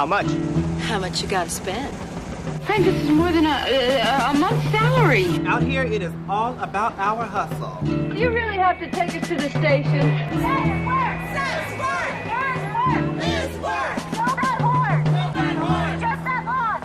How much? How much you gotta spend? Frank, this is more than a month's salary. Out here, it is all about our hustle. You really have to take us to the station. Say it works! Say it works! It's work! Show that horse! Show that horse! Just that boss!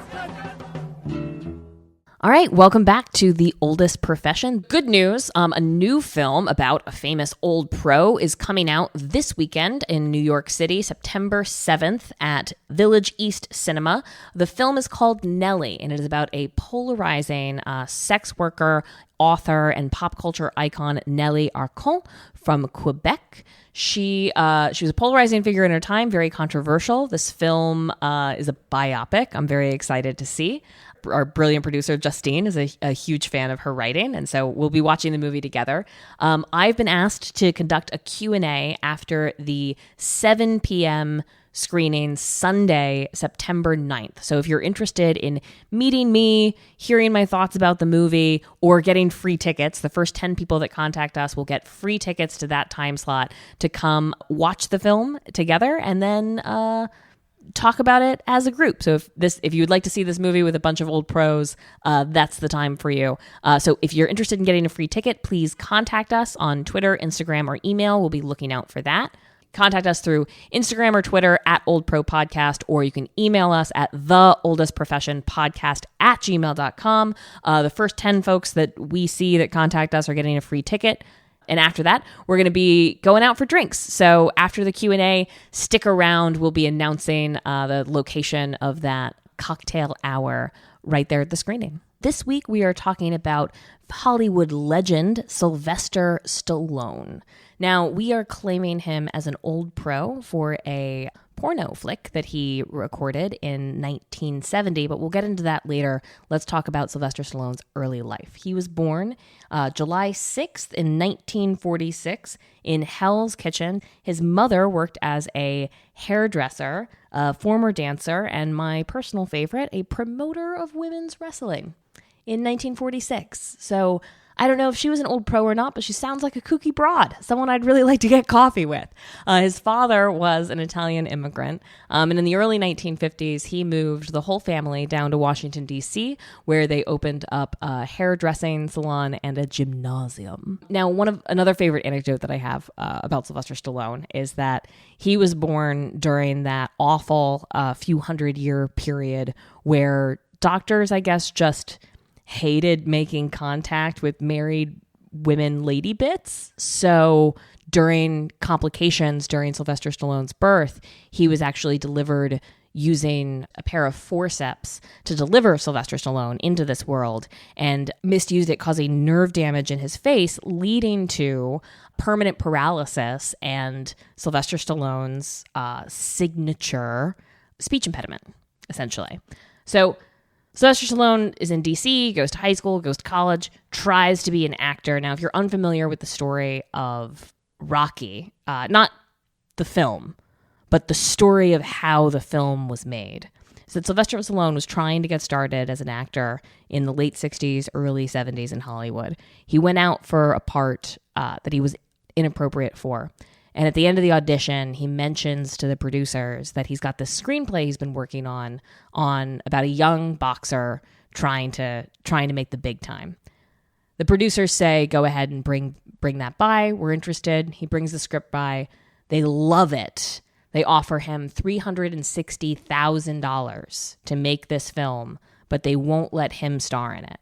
All right, welcome back to The Oldest Profession. Good news, a new film about a famous old pro is coming out this weekend in New York City, September 7th at Village East Cinema. The film is called Nellie, and it is about a polarizing sex worker, author, and pop culture icon, Nellie Arcon from Quebec. She was a polarizing figure in her time, very controversial. This film is a biopic I'm very excited to see. Our brilliant producer, Justine, is a huge fan of her writing, and so we'll be watching the movie together. I've been asked to conduct a Q&A after the 7 p.m. screening Sunday, September 9th. So if you're interested in meeting me, hearing my thoughts about the movie, or getting free tickets, the first 10 people that contact us will get free tickets to that time slot to come watch the film together and then talk about it as a group. So if you would like to see this movie with a bunch of old pros, that's the time for you. So if you're interested in getting a free ticket, please contact us on Twitter, Instagram, or email. We'll be looking out for that. Contact us through Instagram or Twitter at Old Pro Podcast, or you can email us at theoldestprofessionpodcast@gmail.com. The first 10 folks that we see that contact us are getting a free ticket. And after that, we're going to be going out for drinks. So after the Q&A, stick around. We'll be announcing the location of that cocktail hour right there at the screening. This week, we are talking about Hollywood legend Sylvester Stallone. Now, we are claiming him as an old pro for a porno flick that he recorded in 1970, but we'll get into that later. Let's talk about Sylvester Stallone's early life. He was born July 6th in 1946 in Hell's Kitchen. His mother worked as a hairdresser, a former dancer, and my personal favorite, a promoter of women's wrestling in 1946. So I don't know if she was an old pro or not, but she sounds like a kooky broad, someone I'd really like to get coffee with. His father was an Italian immigrant, and in the early 1950s, he moved the whole family down to Washington, D.C., where they opened up a hairdressing salon and a gymnasium. Now, another favorite anecdote that I have about Sylvester Stallone is that he was born during that awful few hundred-year period where doctors, I guess, just hated making contact with married women lady bits. So during complications during Sylvester Stallone's birth, he was actually delivered using a pair of forceps to deliver Sylvester Stallone into this world, and misused it, causing nerve damage in his face, leading to permanent paralysis and Sylvester Stallone's signature speech impediment, essentially. So Sylvester Stallone is in D.C., goes to high school, goes to college, tries to be an actor. Now, if you're unfamiliar with the story of Rocky, not the film, but the story of how the film was made, so that Sylvester Stallone was trying to get started as an actor in the late 60s, early 70s in Hollywood. He went out for a part that he was inappropriate for. And at the end of the audition, he mentions to the producers that he's got this screenplay he's been working on about a young boxer trying to make the big time. The producers say, go ahead and bring that by. We're interested. He brings the script by. They love it. They offer him $360,000 to make this film, but they won't let him star in it.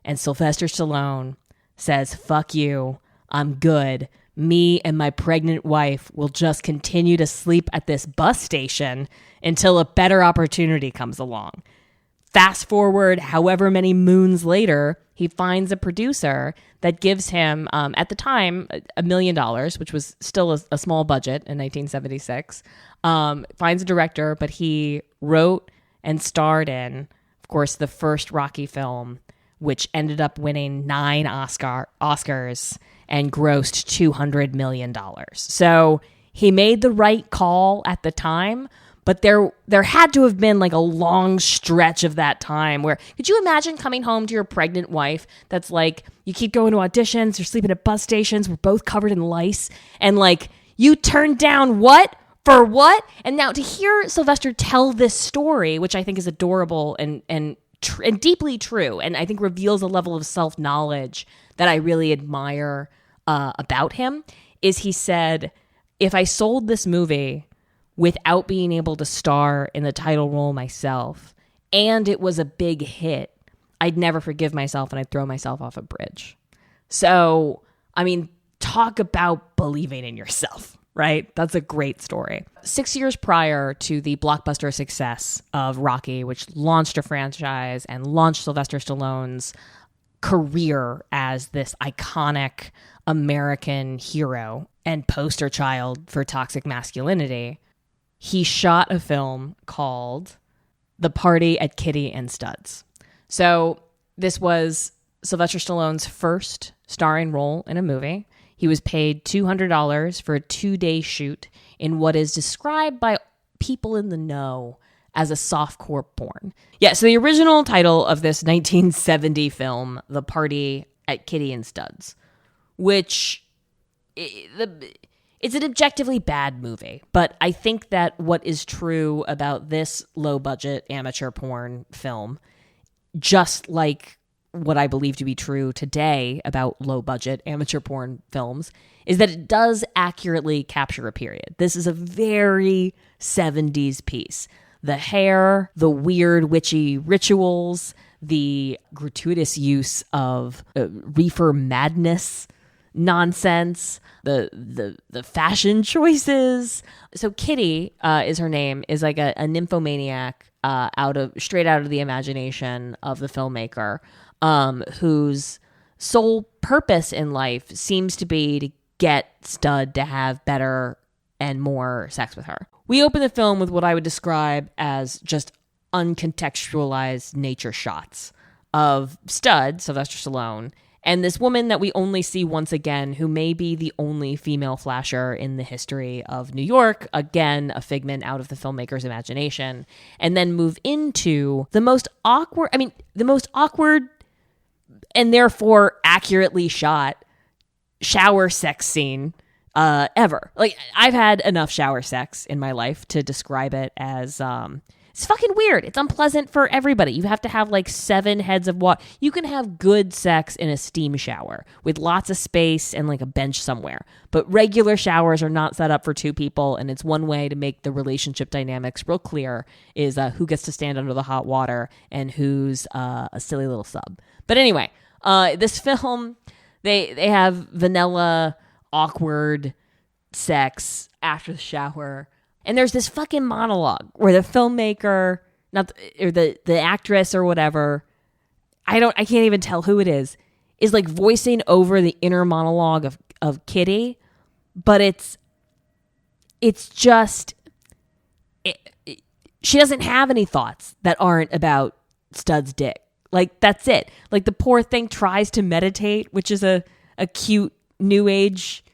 And Sylvester Stallone says, fuck you, I'm good. Me and my pregnant wife will just continue to sleep at this bus station until a better opportunity comes along. Fast forward however many moons later, he finds a producer that gives him, at the time, $1 million, which was still a small budget in 1976. Finds a director, but he wrote and starred in, of course, the first Rocky film, which ended up winning 9 Oscars and grossed $200 million. So he made the right call at the time, but there had to have been like a long stretch of that time where, could you imagine coming home to your pregnant wife that's like, you keep going to auditions, you're sleeping at bus stations, we're both covered in lice, and like, you turned down what? For what? And now to hear Sylvester tell this story, which I think is adorable and deeply true, and I think reveals a level of self-knowledge that I really admire about him, is he said, if I sold this movie without being able to star in the title role myself, and it was a big hit, I'd never forgive myself and I'd throw myself off a bridge. So, I mean, talk about believing in yourself, right? That's a great story. 6 years prior to the blockbuster success of Rocky, which launched a franchise and launched Sylvester Stallone's career as this iconic American hero and poster child for toxic masculinity, he shot a film called The Party at Kitty and Studs. So this was Sylvester Stallone's first starring role in a movie. He was paid $200 for a 2-day shoot in what is described by people in the know as a softcore porn. Yeah, so the original title of this 1970 film, The Party at Kitty and Studs, which it's an objectively bad movie, but I think that what is true about this low-budget amateur porn film, just like what I believe to be true today about low-budget amateur porn films, is that it does accurately capture a period. This is a very 70s piece. The hair, the weird witchy rituals, the gratuitous use of reefer madness nonsense, the fashion choices. So Kitty is her name, is like a nymphomaniac straight out of the imagination of the filmmaker, whose sole purpose in life seems to be to get Stud to have better and more sex with her. We open the film with what I would describe as just uncontextualized nature shots of Stud, Sylvester Stallone, and this woman that we only see once again, who may be the only female flasher in the history of New York, again, a figment out of the filmmaker's imagination, and then move into the most awkward and therefore accurately shot shower sex scene ever. Like, I've had enough shower sex in my life to describe it as it's fucking weird. It's unpleasant for everybody. You have to have like 7 heads of water. You can have good sex in a steam shower with lots of space and like a bench somewhere. But regular showers are not set up for 2 people, and it's one way to make the relationship dynamics real clear is who gets to stand under the hot water and who's a silly little sub. But anyway, this film, they have vanilla, awkward sex after the shower. And there's this fucking monologue where the filmmaker, or the actress or whatever, I can't even tell who it is like voicing over the inner monologue of Kitty, but it's just, she doesn't have any thoughts that aren't about Stud's dick. Like, that's it. Like, the poor thing tries to meditate, which is a cute new age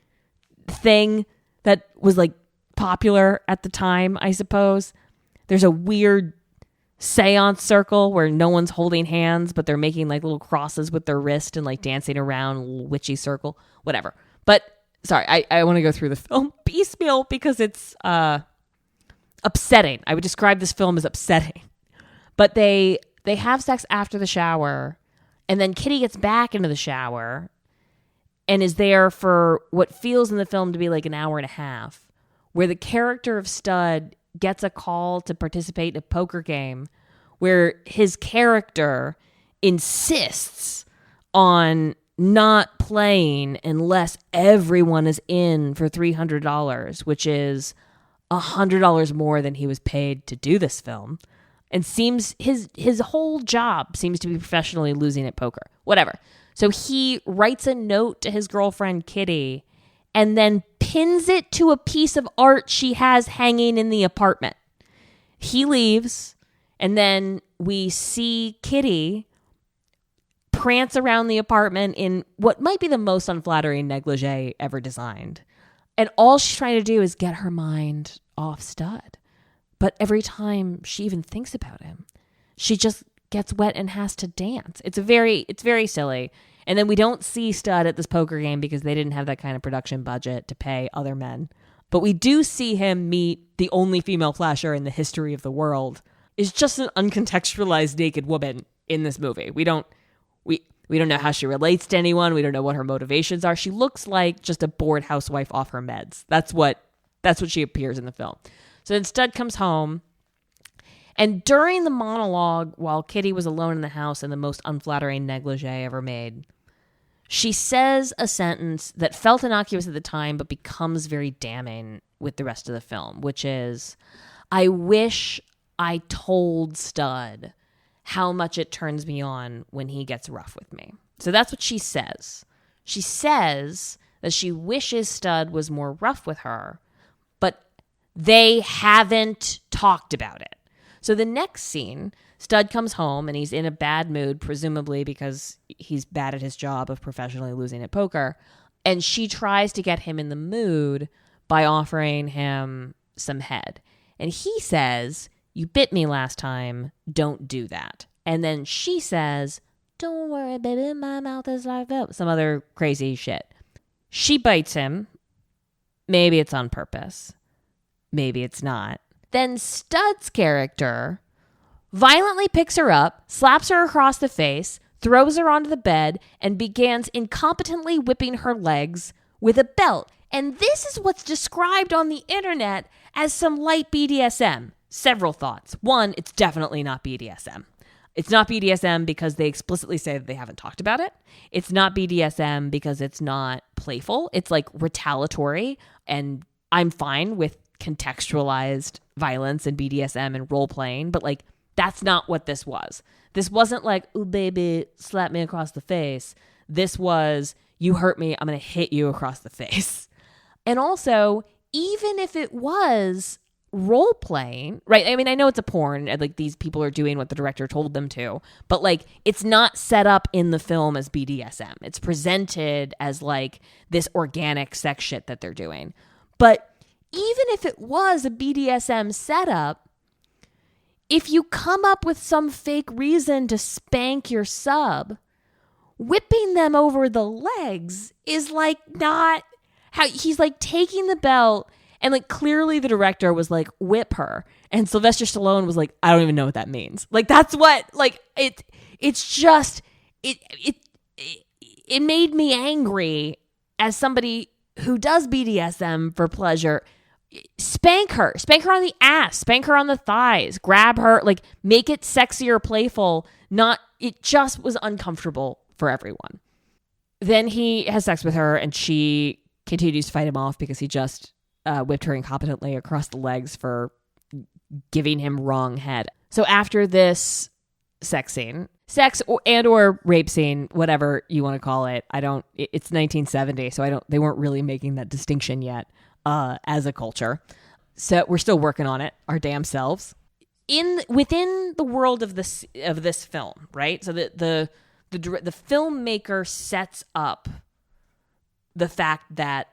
thing that was like popular at the time, I suppose. There's a weird seance circle where no one's holding hands, but they're making like little crosses with their wrist and like dancing around a little witchy circle, whatever. But sorry, I want to go through the film piecemeal because it's upsetting. I would describe this film as upsetting. But they have sex after the shower, and then Kitty gets back into the shower and is there for what feels in the film to be like an hour and a half, where the character of Stud gets a call to participate in a poker game where his character insists on not playing unless everyone is in for $300, which is $100 more than he was paid to do this film. And seems his whole job seems to be professionally losing at poker. Whatever. So he writes a note to his girlfriend Kitty and then pins it to a piece of art she has hanging in the apartment. He leaves, and then we see Kitty prance around the apartment in what might be the most unflattering negligee ever designed. And all she's trying to do is get her mind off Stud. But every time she even thinks about him, she just gets wet and has to dance. It's very silly. And then we don't see Stud at this poker game because they didn't have that kind of production budget to pay other men. But we do see him meet the only female flasher in the history of the world is just an uncontextualized naked woman in this movie. We don't know how she relates to anyone. We don't know what her motivations are. She looks like just a bored housewife off her meds. That's what she appears in the film. So then Stud comes home, and during the monologue, while Kitty was alone in the house in the most unflattering negligee ever made, she says a sentence that felt innocuous at the time, but becomes very damning with the rest of the film, which is, I wish I told Stud how much it turns me on when he gets rough with me. So that's what she says. She says that she wishes Stud was more rough with her, but they haven't talked about it. So the next scene, Stud comes home and he's in a bad mood, presumably because he's bad at his job of professionally losing at poker. And she tries to get him in the mood by offering him some head. And he says, "You bit me last time. Don't do that." And then she says, "Don't worry, baby, my mouth is like that." Some other crazy shit. She bites him. Maybe it's on purpose. Maybe it's not. Then Stud's character violently picks her up, slaps her across the face, throws her onto the bed, and begins incompetently whipping her legs with a belt. And this is what's described on the internet as some light BDSM. Several thoughts. One, it's definitely not BDSM. It's not BDSM because they explicitly say that they haven't talked about it. It's not BDSM because it's not playful. It's like retaliatory, and I'm fine with contextualized violence and BDSM and role playing, but like that's not what this was. This wasn't like, "Ooh, baby, slap me across the face." This was, "You hurt me, I'm going to hit you across the face." And also, even if it was role playing, right? I mean, I know it's a porn and like these people are doing what the director told them to, but like it's not set up in the film as BDSM. It's presented as like this organic sex shit that they're doing. But even if it was a BDSM setup, if you come up with some fake reason to spank your sub, whipping them over the legs is like not how he's like taking the belt. And like clearly the director was like, "Whip her." And Sylvester Stallone was like, "I don't even know what that means." Like that's what like it's just it made me angry as somebody who does BDSM for pleasure. Spank her on the ass, spank her on the thighs, grab her, like make it sexy or playful. Not, it just was uncomfortable for everyone. Then he has sex with her and she continues to fight him off because he just whipped her incompetently across the legs for giving him wrong head. So after this sex scene, or rape scene, whatever you want to call it, it's 1970, so they weren't really making that distinction yet as a culture. So we're still working on it, our damn selves. Within the world of this film, right? So the filmmaker sets up the fact that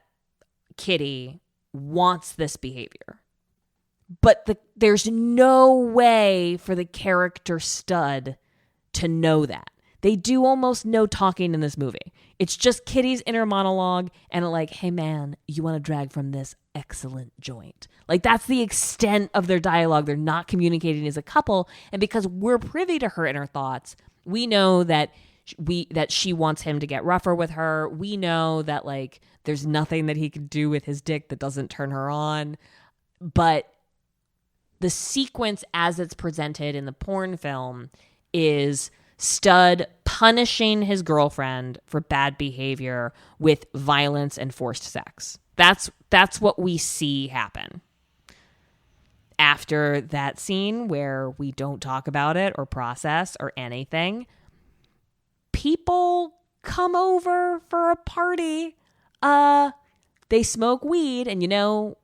Kitty wants this behavior, but there's no way for the character Stud to know that. They do almost no talking in this movie. It's just Kitty's inner monologue and like, "Hey man, you want to drag from this excellent joint." Like that's the extent of their dialogue. They're not communicating as a couple, and because we're privy to her inner thoughts, we know that she wants him to get rougher with her. We know that like there's nothing that he could do with his dick that doesn't turn her on. But the sequence as it's presented in the porn film is Stud punishing his girlfriend for bad behavior with violence and forced sex. That's what we see happen. After that scene where we don't talk about it or process or anything, people come over for a party. They smoke weed, and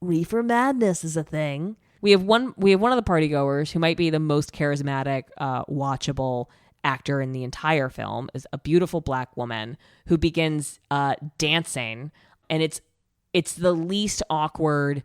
reefer madness is a thing. We have one of the party goers who might be the most charismatic, watchable actor in the entire film, is a beautiful black woman who begins dancing, and it's the least awkward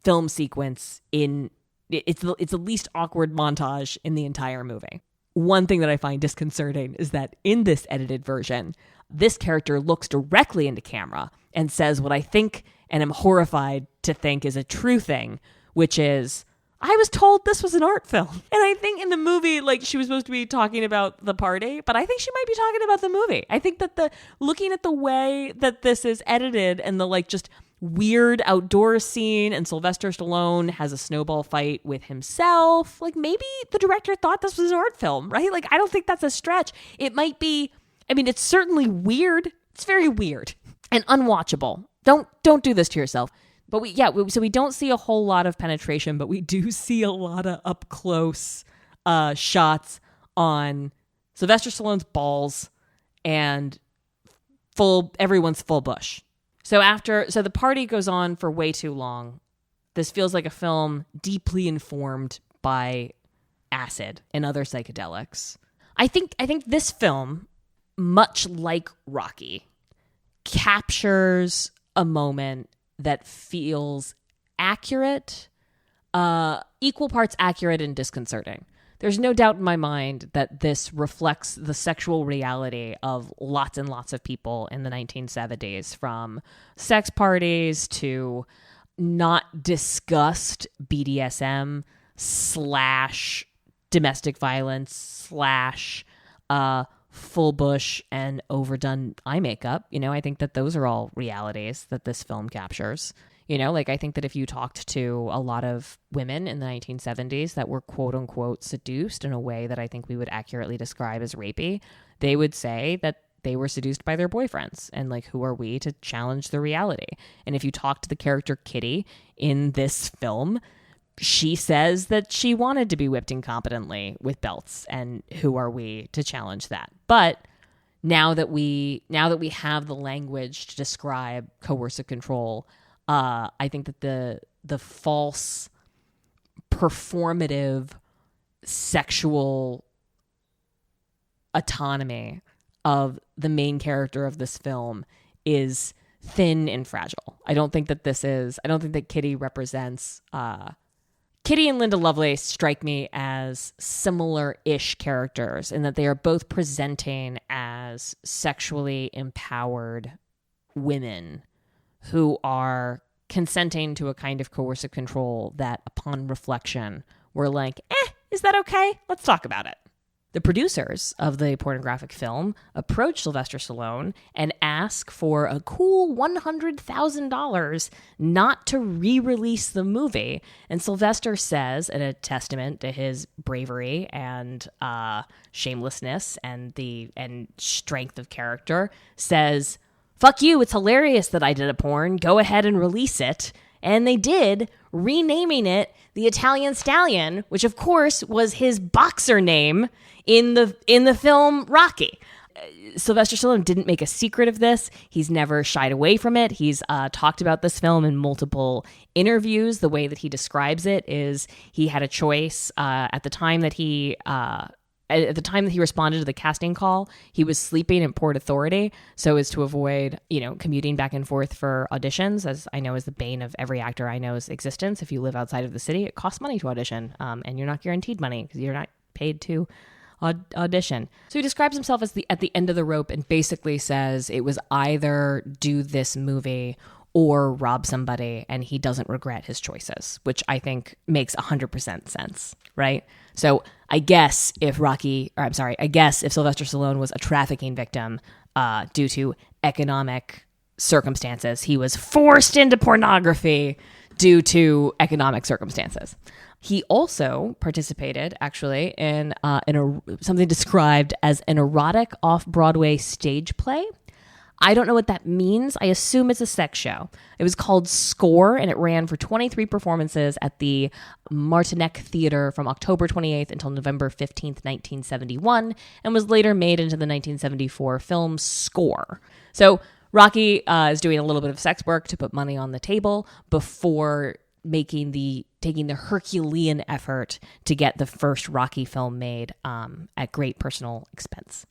film sequence it's the least awkward montage in the entire movie. One thing that I find disconcerting is that in this edited version, this character looks directly into camera and says what I think and am horrified to think is a true thing, which is, I was told this was an art film. And I think in the movie, like, she was supposed to be talking about the party, but I think she might be talking about the movie. I think that looking at the way that this is edited and the like just weird outdoor scene, and Sylvester Stallone has a snowball fight with himself, like, maybe the director thought this was an art film, right? Like, I don't think that's a stretch. It might be, I mean, it's certainly weird. It's very weird and unwatchable. Don't do this to yourself. But so we don't see a whole lot of penetration, but we do see a lot of up close shots on Sylvester Stallone's balls and everyone's full bush. So the party goes on for way too long. This feels like a film deeply informed by acid and other psychedelics. I think this film, much like Rocky, captures a moment that feels accurate, equal parts accurate and disconcerting. There's no doubt in my mind that this reflects the sexual reality of lots and lots of people in the 1970s, from sex parties to not discussed BDSM / domestic violence / full bush and overdone eye makeup. I think that those are all realities that this film captures. I think that if you talked to a lot of women in the 1970s that were quote unquote seduced in a way that I think we would accurately describe as rapey, they would say that they were seduced by their boyfriends, and like, who are we to challenge the reality? And if you talk to the character Kitty in this film, she says that she wanted to be whipped incompetently with belts, and who are we to challenge that? But now that we have the language to describe coercive control, I think that the false performative sexual autonomy of the main character of this film is thin and fragile. I don't think that Kitty represents Kitty and Linda Lovelace strike me as similar-ish characters in that they are both presenting as sexually empowered women who are consenting to a kind of coercive control that, upon reflection, we're like, is that okay? Let's talk about it. The producers of the pornographic film approach Sylvester Stallone and ask for a cool $100,000 not to re-release the movie. And Sylvester says, in a testament to his bravery and shamelessness and strength of character, says, "Fuck you, it's hilarious that I did a porn. Go ahead and release it." And they did, renaming it the Italian Stallion, which of course was his boxer name in the film Rocky. Sylvester Stallone didn't make a secret of this. He's never shied away from it. He's talked about this film in multiple interviews. The way that he describes it is he had a choice at the time that he responded to the casting call. He was sleeping in Port Authority so as to avoid, commuting back and forth for auditions, as I know is the bane of every actor I know's existence. If you live outside of the city, it costs money to audition, and you're not guaranteed money because you're not paid to audition. So he describes himself as at the end of the rope and basically says it was either do this movie or rob somebody, and he doesn't regret his choices, which I think makes 100% sense, right? So I guess if Sylvester Stallone was a trafficking victim due to economic circumstances, he was forced into pornography due to economic circumstances. He also participated, actually, in something described as an erotic off-Broadway stage play. I don't know what that means. I assume it's a sex show. It was called Score, and it ran for 23 performances at the Martineck Theater from October 28th until November 15th, 1971, and was later made into the 1974 film Score. So Rocky is doing a little bit of sex work to put money on the table before taking the Herculean effort to get the first Rocky film made at great personal expense.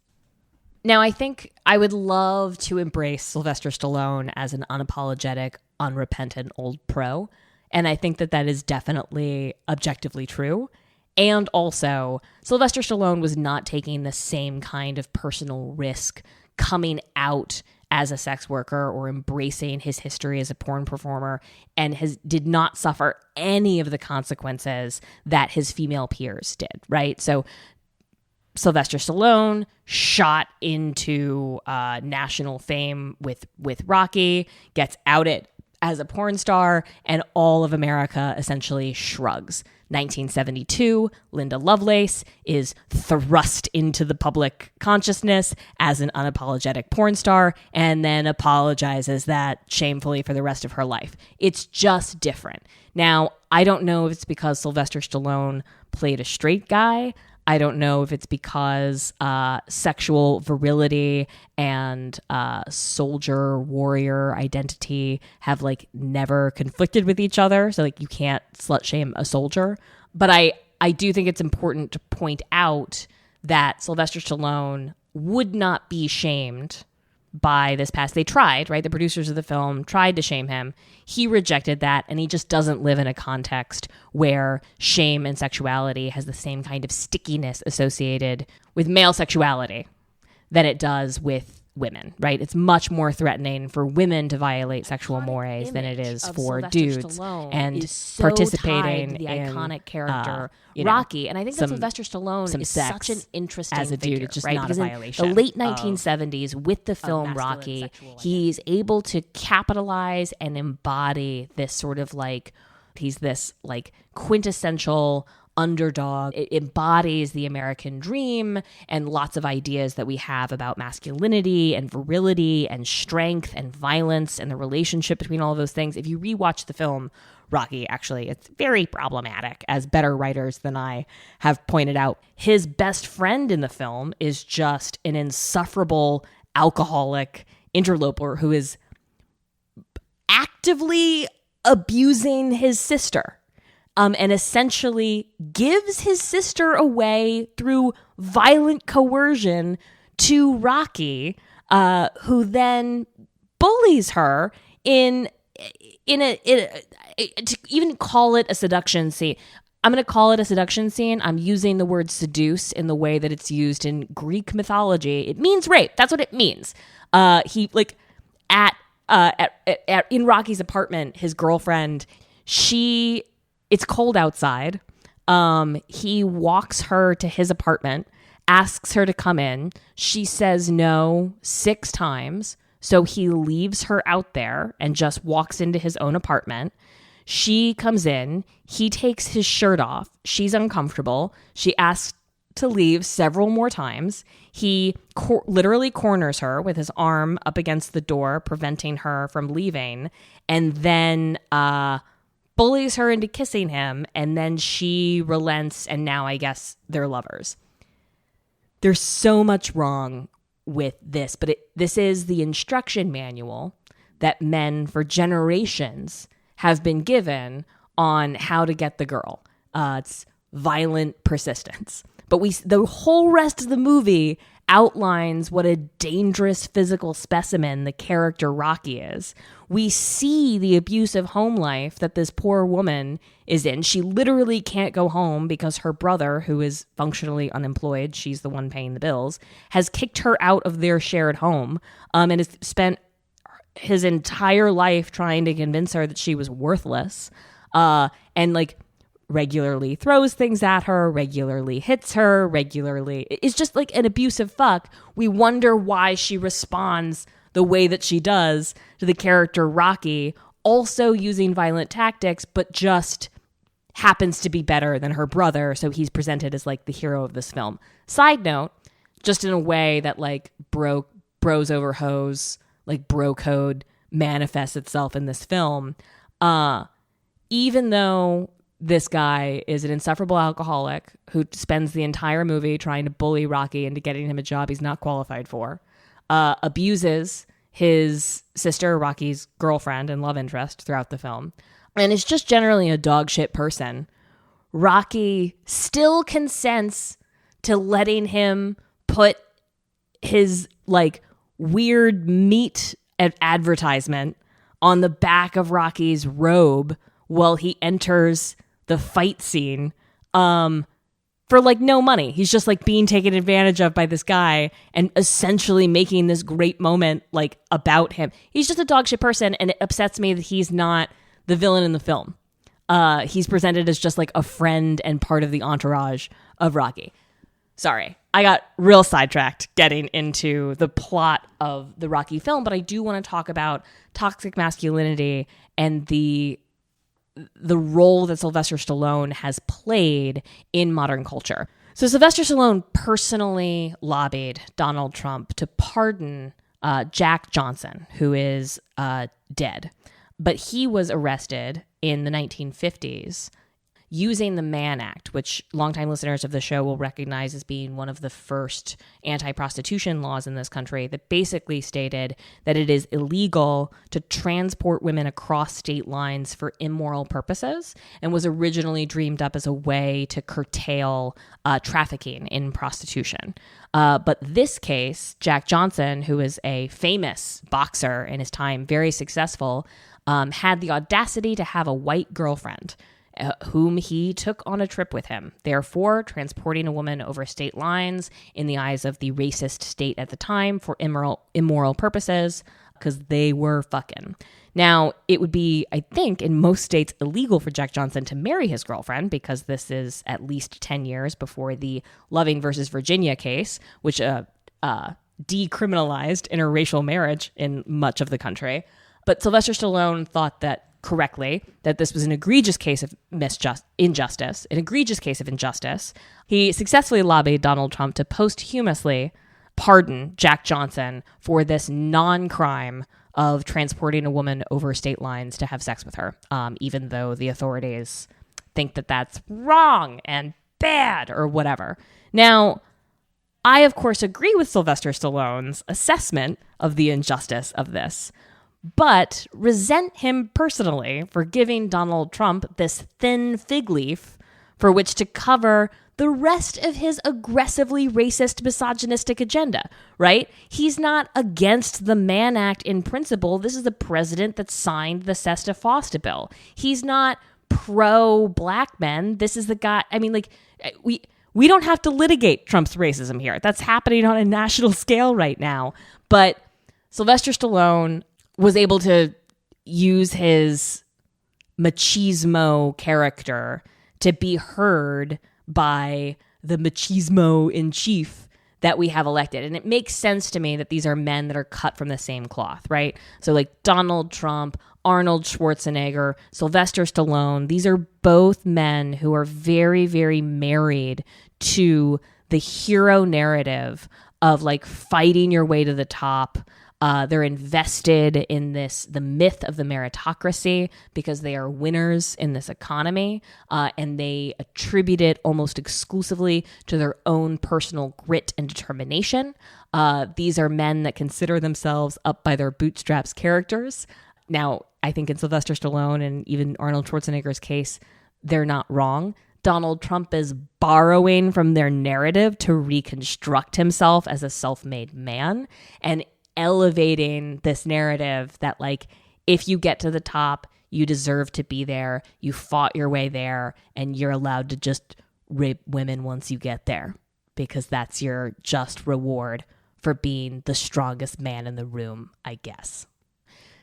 Now, I think I would love to embrace Sylvester Stallone as an unapologetic, unrepentant old pro. And I think that is definitely objectively true. And also, Sylvester Stallone was not taking the same kind of personal risk coming out as a sex worker or embracing his history as a porn performer, and did not suffer any of the consequences that his female peers did, right? So Sylvester Stallone shot into national fame with Rocky, gets outed as a porn star, and all of America essentially shrugs. 1972, Linda Lovelace is thrust into the public consciousness as an unapologetic porn star and then apologizes that shamefully for the rest of her life. It's just different. Now, I don't know if it's because Sylvester Stallone played a straight guy. I don't know if it's because sexual virility and soldier warrior identity have like never conflicted with each other. So like you can't slut shame a soldier. But I do think it's important to point out that Sylvester Stallone would not be shamed by this past. They tried, right? The producers of the film tried to shame him. He rejected that, and he just doesn't live in a context where shame and sexuality has the same kind of stickiness associated with male sexuality that it does with women, right? It's much more threatening for women to violate sexual mores than it is for dudes. And so participating in the iconic character Rocky, and I think that Sylvester Stallone is such an interesting as a dude. It's just right? Not because a violation. In the late 1970s, with the film Rocky, he's able to capitalize and embody this sort of like he's this like quintessential underdog. It embodies the American dream and lots of ideas that we have about masculinity and virility and strength and violence and the relationship between all of those things. If you rewatch the film Rocky, actually, it's very problematic, as better writers than I have pointed out. His best friend in the film is just an insufferable alcoholic interloper who is actively abusing his sister. And essentially gives his sister away through violent coercion to Rocky, who then bullies her in to even call it a seduction scene. I'm going to call it a seduction scene. I'm using the word seduce in the way that it's used in Greek mythology. It means rape. That's what it means. He like at in Rocky's apartment, his girlfriend, it's cold outside. He walks her to his apartment, asks her to come in. She says no 6 times. So he leaves her out there and just walks into his own apartment. She comes in. He takes his shirt off. She's uncomfortable. She asks to leave several more times. He literally corners her with his arm up against the door, preventing her from leaving. And then bullies her into kissing him, and then she relents, and now I guess they're lovers. There's so much wrong with this, but this is the instruction manual that men for generations have been given on how to get the girl. It's violent persistence. But the whole rest of the movie outlines what a dangerous physical specimen the character Rocky is. We see the abusive home life that this poor woman is in. She literally can't go home because her brother, who is functionally unemployed, she's the one paying the bills, has kicked her out of their shared home, and has spent his entire life trying to convince her that she was worthless, and like regularly throws things at her, regularly hits her, regularly. It's just like an abusive fuck. We wonder why she responds the way that she does to the character Rocky, also using violent tactics, but just happens to be better than her brother, so he's presented as like the hero of this film. Side note, just in a way that like bros over hoes, like bro code manifests itself in this film, even though this guy is an insufferable alcoholic who spends the entire movie trying to bully Rocky into getting him a job he's not qualified for, abuses his sister, Rocky's girlfriend and love interest throughout the film, and is just generally a dog shit person. Rocky still consents to letting him put his like weird meat advertisement on the back of Rocky's robe while he enters the fight scene. for like no money. He's just like being taken advantage of by this guy and essentially making this great moment like about him. He's just a dog shit person, and it upsets me that he's not the villain in the film. He's presented as just like a friend and part of the entourage of Rocky. Sorry, I got real sidetracked getting into the plot of the Rocky film, but I do want to talk about toxic masculinity and the role that Sylvester Stallone has played in modern culture. So Sylvester Stallone personally lobbied Donald Trump to pardon Jack Johnson, who is dead. But he was arrested in the 1950s using the Mann Act, which longtime listeners of the show will recognize as being one of the first anti-prostitution laws in this country, that basically stated that it is illegal to transport women across state lines for immoral purposes, and was originally dreamed up as a way to curtail trafficking in prostitution. But this case, Jack Johnson, who is a famous boxer in his time, very successful, had the audacity to have a white girlfriend whom he took on a trip with him, therefore transporting a woman over state lines in the eyes of the racist state at the time for immoral purposes, because they were fucking. Now, it would be, I think, in most states illegal for Jack Johnson to marry his girlfriend, because this is at least 10 years before the Loving versus Virginia case, which decriminalized interracial marriage in much of the country. But Sylvester Stallone thought that correctly that this was an egregious case of injustice. He successfully lobbied Donald Trump to posthumously pardon Jack Johnson for this non-crime of transporting a woman over state lines to have sex with her, even though the authorities think that that's wrong and bad or whatever. Now, I, of course, agree with Sylvester Stallone's assessment of the injustice of this, but resent him personally for giving Donald Trump this thin fig leaf for which to cover the rest of his aggressively racist, misogynistic agenda, right? He's not against the Mann Act in principle. This is the president that signed the Sesta-Fosta bill. He's not pro-black men. This is the guy, I mean, like, we don't have to litigate Trump's racism here. That's happening on a national scale right now. But Sylvester Stallone was able to use his machismo character to be heard by the machismo in chief that we have elected. And it makes sense to me that these are men that are cut from the same cloth, right? So like Donald Trump, Arnold Schwarzenegger, Sylvester Stallone, these are both men who are very, very married to the hero narrative of like fighting your way to the top. They're invested in the myth of the meritocracy, because they are winners in this economy, and they attribute it almost exclusively to their own personal grit and determination. These are men that consider themselves up by their bootstraps characters. Now, I think in Sylvester Stallone and even Arnold Schwarzenegger's case, they're not wrong. Donald Trump is borrowing from their narrative to reconstruct himself as a self-made man, and elevating this narrative that like, if you get to the top, you deserve to be there, you fought your way there, and you're allowed to just rape women once you get there, because that's your just reward for being the strongest man in the room, I guess.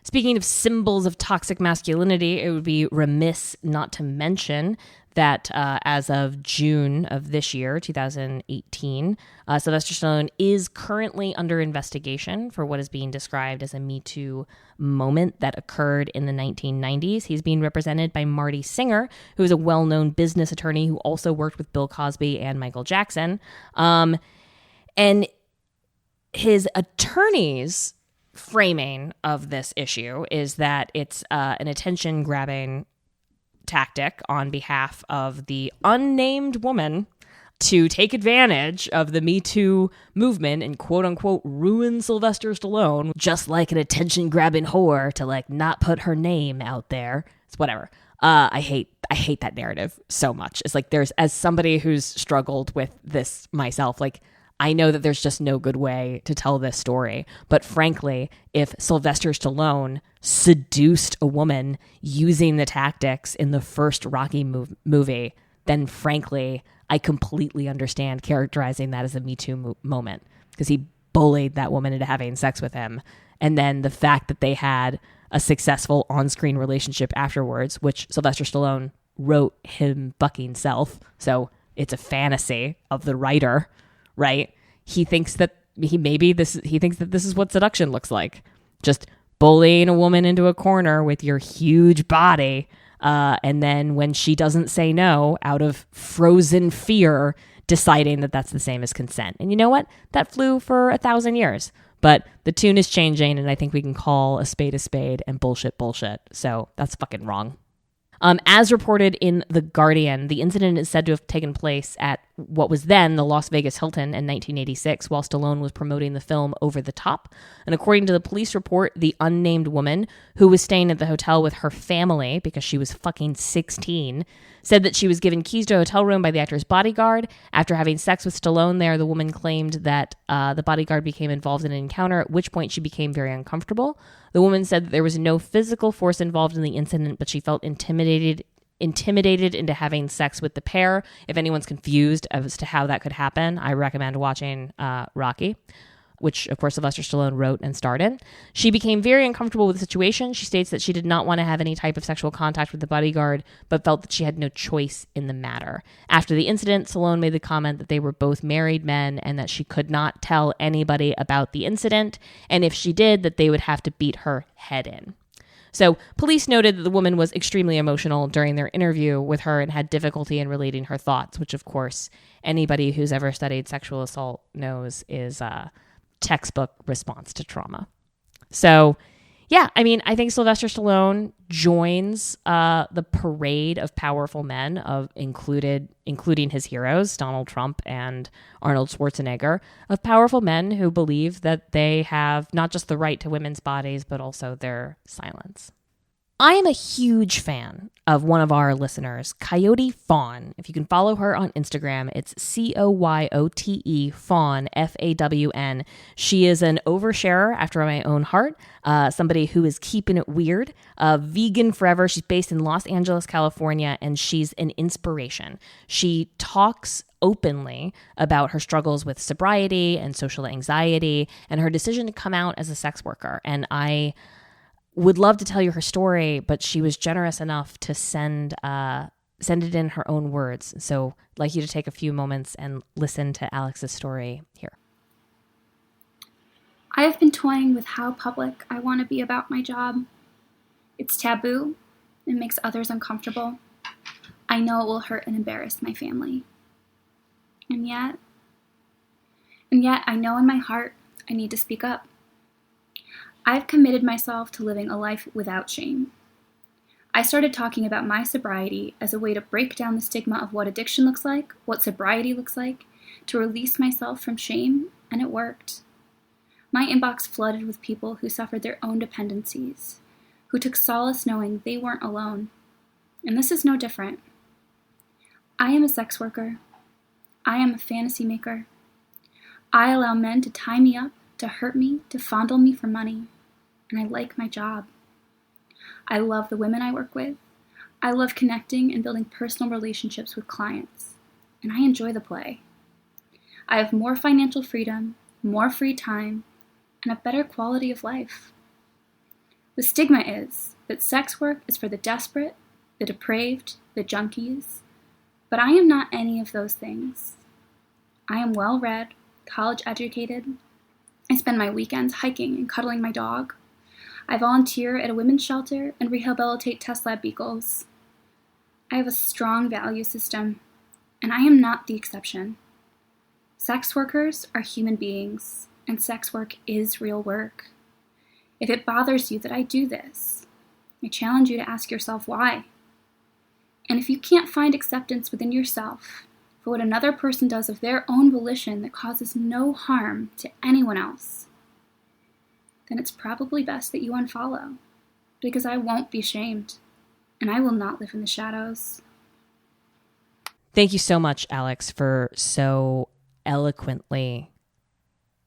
Speaking of symbols of toxic masculinity, it would be remiss not to mention that as of June of this year, 2018, Sylvester Stallone is currently under investigation for what is being described as a Me Too moment that occurred in the 1990s. He's being represented by Marty Singer, who is a well-known business attorney who also worked with Bill Cosby and Michael Jackson. And his attorney's framing of this issue is that it's an attention-grabbing tactic on behalf of the unnamed woman to take advantage of the Me Too movement and quote unquote ruin Sylvester Stallone, just like an attention grabbing whore to like not put her name out there. It's whatever. I hate that narrative so much. It's like, there's, as somebody who's struggled with this myself, like, I know that there's just no good way to tell this story. But frankly, if Sylvester Stallone seduced a woman using the tactics in the first Rocky movie, then frankly, I completely understand characterizing that as a Me Too moment, because he bullied that woman into having sex with him. And then the fact that they had a successful on-screen relationship afterwards, which Sylvester Stallone wrote him fucking self. So it's a fantasy of the writer, right? He thinks that he thinks that this is what seduction looks like. Just bullying a woman into a corner with your huge body. And then when she doesn't say no, out of frozen fear, deciding that that's the same as consent. And you know what? That flew for 1,000 years. But the tune is changing, and I think we can call a spade and bullshit. So that's fucking wrong. As reported in The Guardian, the incident is said to have taken place at what was then the Las Vegas Hilton in 1986, while Stallone was promoting the film Over the Top. And according to the police report, the unnamed woman who was staying at the hotel with her family, because she was fucking 16, said that she was given keys to a hotel room by the actor's bodyguard. After having sex with Stallone there, the woman claimed that the bodyguard became involved in an encounter, at which point she became very uncomfortable. The woman said that there was no physical force involved in the incident, but she felt intimidated into having sex with the pair. If anyone's confused as to how that could happen, I recommend watching Rocky, which of course Sylvester Stallone wrote and starred in. She became very uncomfortable with the situation. She states that she did not want to have any type of sexual contact with the bodyguard, but felt that she had no choice in the matter. After the incident, Stallone made the comment that they were both married men and that she could not tell anybody about the incident, and if she did, that they would have to beat her head in. So police noted that the woman was extremely emotional during their interview with her and had difficulty in relating her thoughts, which of course anybody who's ever studied sexual assault knows is textbook response to trauma. So yeah, I mean, I think Sylvester Stallone joins the parade of powerful men, including his heroes, Donald Trump and Arnold Schwarzenegger, of powerful men who believe that they have not just the right to women's bodies, but also their silence. I am a huge fan of one of our listeners, Coyote Fawn. If you can follow her on Instagram, it's COYOTE Fawn, FAWN. She is an oversharer after my own heart, somebody who is keeping it weird, vegan forever. She's based in Los Angeles, California, and she's an inspiration. She talks openly about her struggles with sobriety and social anxiety and her decision to come out as a sex worker. And I would love to tell you her story, but she was generous enough to send it in her own words. So I'd like you to take a few moments and listen to Alex's story here. I have been toying with how public I want to be about my job. It's taboo. It makes others uncomfortable. I know it will hurt and embarrass my family. And yet I know in my heart I need to speak up. I've committed myself to living a life without shame. I started talking about my sobriety as a way to break down the stigma of what addiction looks like, what sobriety looks like, to release myself from shame, and it worked. My inbox flooded with people who suffered their own dependencies, who took solace knowing they weren't alone. And this is no different. I am a sex worker. I am a fantasy maker. I allow men to tie me up, to hurt me, to fondle me for money. And I like my job. I love the women I work with. I love connecting and building personal relationships with clients. And I enjoy the play. I have more financial freedom, more free time, and a better quality of life. The stigma is that sex work is for the desperate, the depraved, the junkies. But I am not any of those things. I am well-read, college-educated. I spend my weekends hiking and cuddling my dog. I volunteer at a women's shelter and rehabilitate test lab beagles. I have a strong value system, and I am not the exception. Sex workers are human beings, and sex work is real work. If it bothers you that I do this, I challenge you to ask yourself why. And if you can't find acceptance within yourself for what another person does of their own volition that causes no harm to anyone else, then it's probably best that you unfollow, because I won't be shamed, and I will not live in the shadows. Thank you so much, Alex, for so eloquently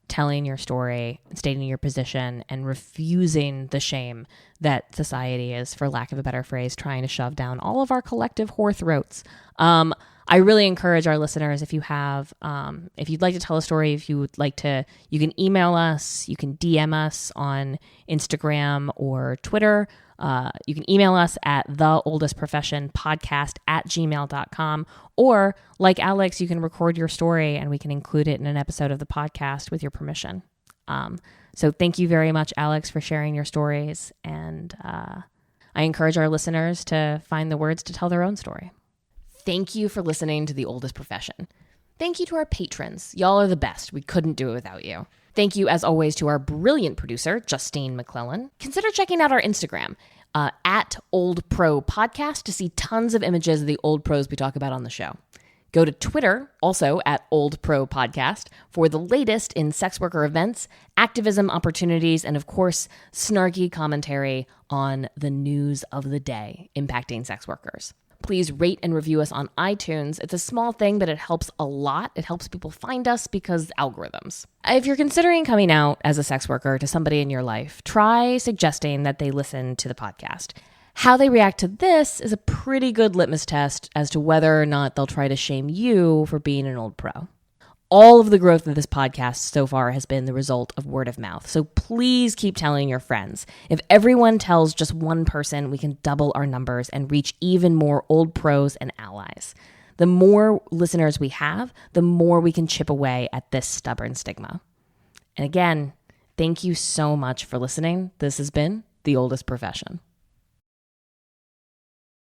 telling your story, stating your position, and refusing the shame that society is, for lack of a better phrase, trying to shove down all of our collective whore throats. I really encourage our listeners, if you have, if you'd like to tell a story, if you would like to, you can email us, you can DM us on Instagram or Twitter. You can email us at theoldestprofessionpodcast@gmail.com, or like Alex, you can record your story and we can include it in an episode of the podcast with your permission. So thank you very much, Alex, for sharing your stories. And I encourage our listeners to find the words to tell their own story. Thank you for listening to The Oldest Profession. Thank you to our patrons. Y'all are the best. We couldn't do it without you. Thank you, as always, to our brilliant producer, Justine McClellan. Consider checking out our Instagram, at Old Pro Podcast, to see tons of images of the old pros we talk about on the show. Go to Twitter, also at Old Pro Podcast, for the latest in sex worker events, activism opportunities, and of course, snarky commentary on the news of the day impacting sex workers. Please rate and review us on iTunes. It's a small thing, but it helps a lot. It helps people find us because algorithms. If you're considering coming out as a sex worker to somebody in your life, try suggesting that they listen to the podcast. How they react to this is a pretty good litmus test as to whether or not they'll try to shame you for being an old pro. All of the growth of this podcast so far has been the result of word of mouth. So please keep telling your friends. If everyone tells just one person, we can double our numbers and reach even more old pros and allies. The more listeners we have, the more we can chip away at this stubborn stigma. And again, thank you so much for listening. This has been The Oldest Profession.